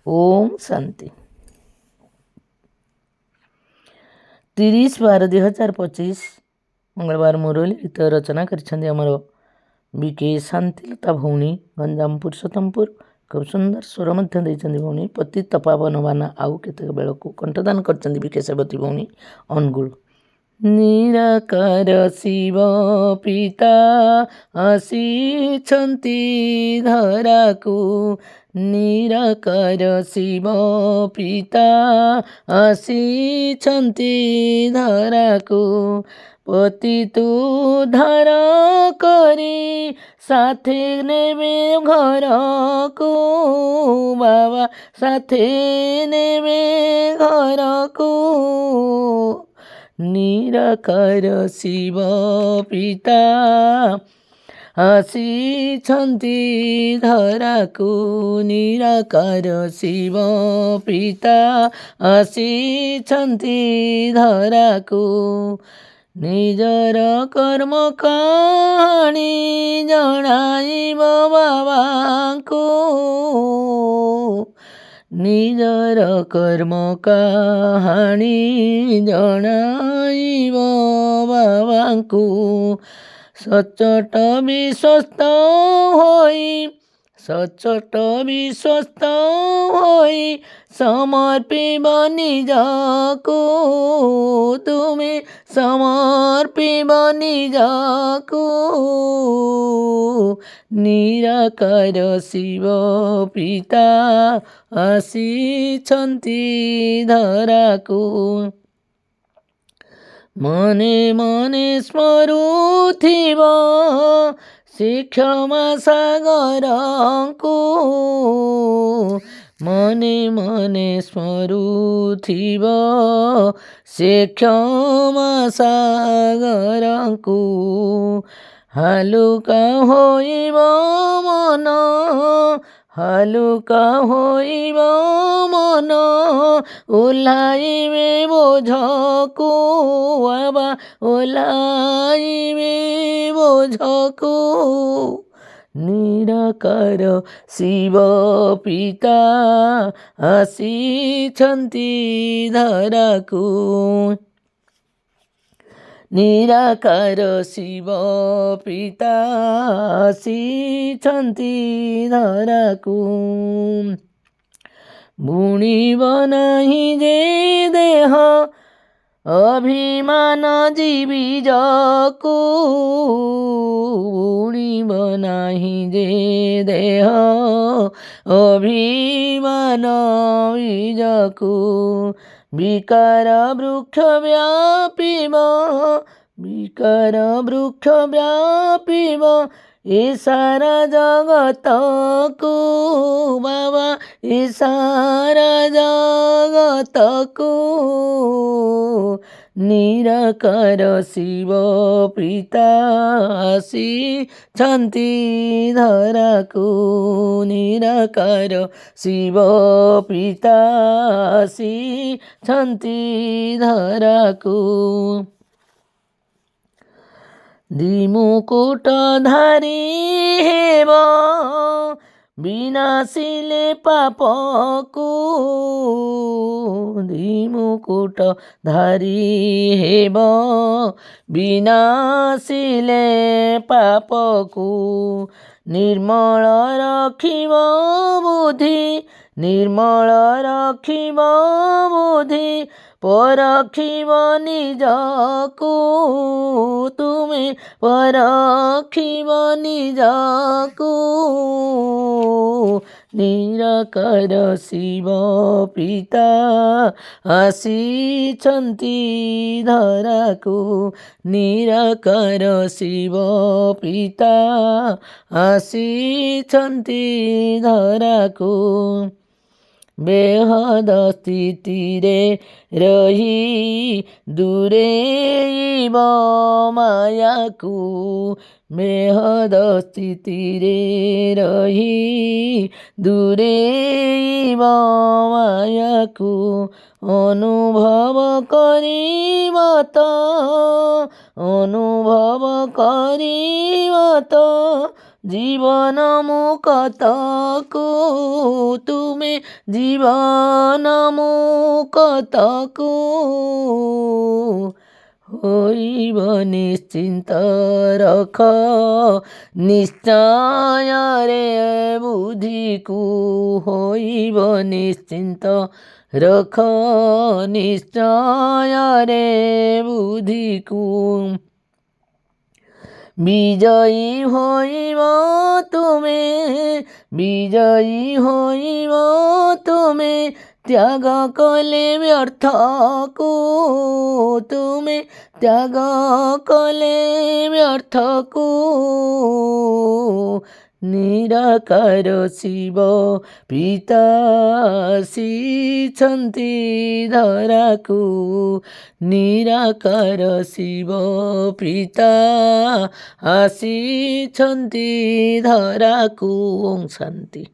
ओम शांति। 30/12/2025 मंगलवार मुरली गीत रचना कर बीके शांतिलता भौणी गंजाम पुरुषोत्तमपुर। खूब सुंदर स्वर मध्य भौणी पतित पावन बाना आउ केतक बेलू कंठदान कर बीके सेवती भौणी अनुगुल। निराकार शिव पिता आसीछन्ति धराकु, निराकार शिव पिता आसीछन्ति धराकु, पतितु धार करी साथे नेबे घरकु, बाबा साथे नेबे घरकु। निराकार शिव पिता आसीछन्ति धराकु, निराकार शिव पिता आसीछन्ति धराकु। निजर कर्म कहानी जणाइब बाबांकु, निजर कर्म कहानी जणाइब बाबांकु। सचोट विश्वस्त होई, सचोट विश्वस्त होई समर्पिब निजकु, तुमे समर्पिब निजकु। निराकार शिव पिता आसीछन्ति धराकु, मने मने स्मरुथिब से क्षमा सागरंकु, मने मने स्मरुथिब से क्षमा सागरंकु। हालुका होइब मन, हालुका होइब मन, ओह्लाइबे बोझकु, बाबा ओह्लाइबे बोझकु। निराकार शिव पिता आसीछन्ति धराकु, निराकार शिव पिता आसीछन्ति धराकु। बुणिब नाही जे देह अभिमान जीविजकु, बुणिब नाही जे देह अभिमान बीजकु। विकार वृक्ष व्यापिब, विकार वृक्ष व्यापिब ए सारा जगतकु, बाबा ए सारा जगतकु। निराकार शिव पिता आसीछन्ति धराकु, निराकार शिव पिता आसीछन्ति धराकु। द्विमुकुट धारी हेब विनाशिले पापकु, द्विमुकुट धारी हेब विनाशिले पापकु। निर्मल रखिब बुद्धि, निर्मल रखिब बुद्धि परखिब निजकु, तुमे परखिब निजकु। निराकार शिव पिता आसीछन्ति धराकु, निराकार शिव पिता आसीछन्ति धराकु। बेहद स्थिति रे रही दूरेइब मायाकु, बेहद स्थिति रे रही दूरेइब मायाकु। अनुभव करिब त, अनुभव करिब त জীবন মুকতকু ତୁମେ ଜୀବନ ମୁକତକୁ ହୋଇବ ନିଶ୍ଚିନ୍ତ ରଖ ନିଶ୍ଚୟରେ ବୁଦ୍ଧିକୁ ହୋଇବ ନିଶ୍ଚିନ୍ତ ରଖ ନିଶ୍ଚୟରେ ବୁଦ୍ଧିକୁ ବିଜୟୀ ହୋଇବ ତୁମେ ବିଜୟୀ ହୋଇବ ତୁମେ ତ୍ୟାଗ କଲେ ବ୍ୟର୍ଥକୁ ତୁମେ ତ୍ୟାଗ କଲେ ବ୍ୟର୍ଥକୁ ନିରାକାର ଶିବ ପିତା ଆସିଛନ୍ତି ଧରାକୁ ନିରାକାର ଶିବ ପିତା ଆସିଛନ୍ତି ଧରାକୁ। ଓಂ ଶାନ୍ତି।